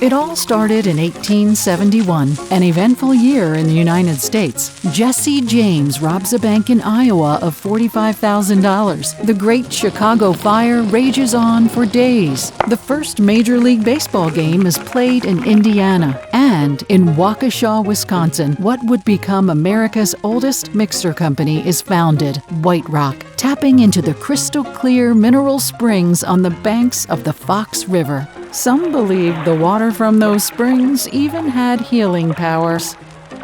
It all started in 1871, an eventful year in the United States. Jesse James robs a bank in Iowa of $45,000. The Great Chicago Fire rages on for days. The first Major League Baseball game is played in Indiana. And in Waukesha, Wisconsin, what would become America's oldest mixer company is founded, White Rock, tapping into the crystal-clear mineral springs on the banks of the Fox River. Some believe the water from those springs even had healing powers.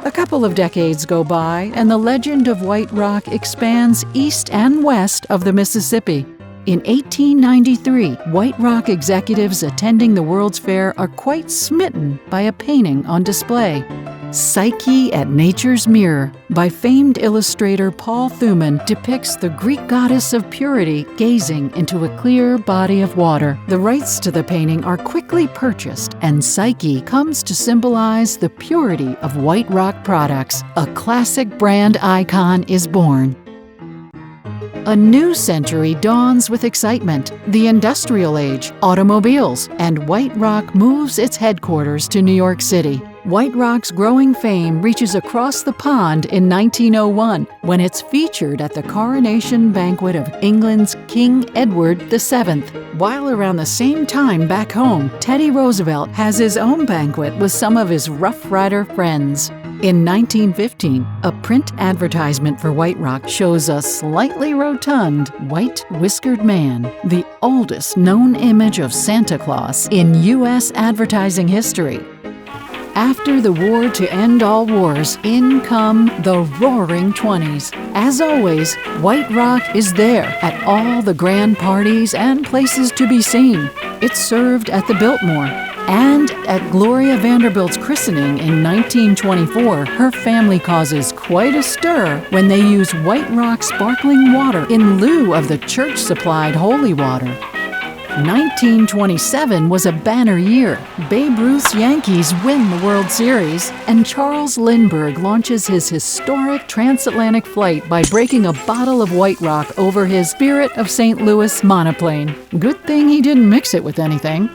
A couple of decades go by, and the legend of White Rock expands east and west of the Mississippi. In 1893, White Rock executives attending the World's Fair are quite smitten by a painting on display. Psyche at Nature's Mirror by famed illustrator Paul Thuman depicts the Greek goddess of purity gazing into a clear body of water. The rights to the painting are quickly purchased, and Psyche comes to symbolize the purity of White Rock products. A classic brand icon is born. A new century dawns with excitement, the industrial age, automobiles, and White Rock moves its headquarters to New York City. White Rock's growing fame reaches across the pond in 1901 when it's featured at the coronation banquet of England's King Edward VII. While around the same time back home, Teddy Roosevelt has his own banquet with some of his Rough Rider friends. In 1915, a print advertisement for White Rock shows a slightly rotund, white-whiskered man, the oldest known image of Santa Claus in U.S. advertising history. After the war to end all wars, in come the Roaring '20s. As always, White Rock is there at all the grand parties and places to be seen. It's served at the Biltmore. And at Gloria Vanderbilt's christening in 1924, her family causes quite a stir when they use White Rock sparkling water in lieu of the church-supplied holy water. 1927 was a banner year. Babe Ruth's Yankees win the World Series, and Charles Lindbergh launches his historic transatlantic flight by breaking a bottle of White Rock over his Spirit of St. Louis monoplane. Good thing he didn't mix it with anything.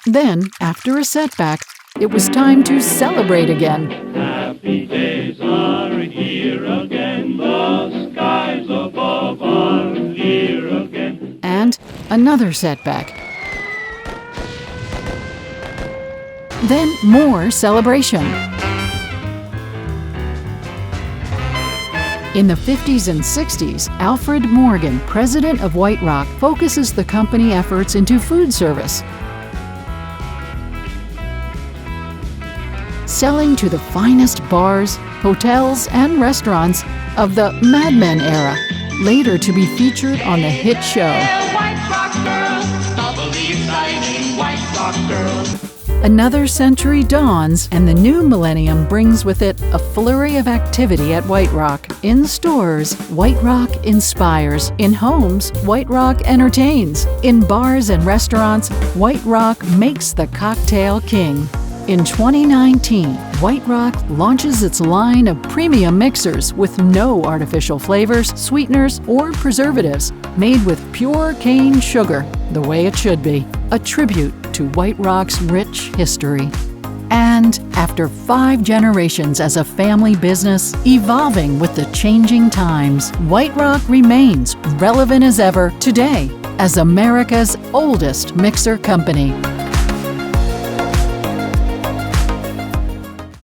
Then, after a setback, it was time to celebrate again. Happy days are here again, the skies above are clear again. And another setback. Then more celebration. In the 50s and 60s, Alfred Morgan, president of White Rock, focuses the company efforts into food service, selling to the finest bars, hotels, and restaurants of the Mad Men era, later to be featured on the hit show. White Rock Girls, bubbly, exciting White Rock Girls. Another century dawns, and the new millennium brings with it a flurry of activity at White Rock. In stores, White Rock inspires. In homes, White Rock entertains. In bars and restaurants, White Rock makes the cocktail king. In 2019, White Rock launches its line of premium mixers with no artificial flavors, sweeteners, or preservatives, made with pure cane sugar, the way it should be, a tribute to White Rock's rich history. And after 5 generations as a family business, evolving with the changing times, White Rock remains relevant as ever today as America's oldest mixer company.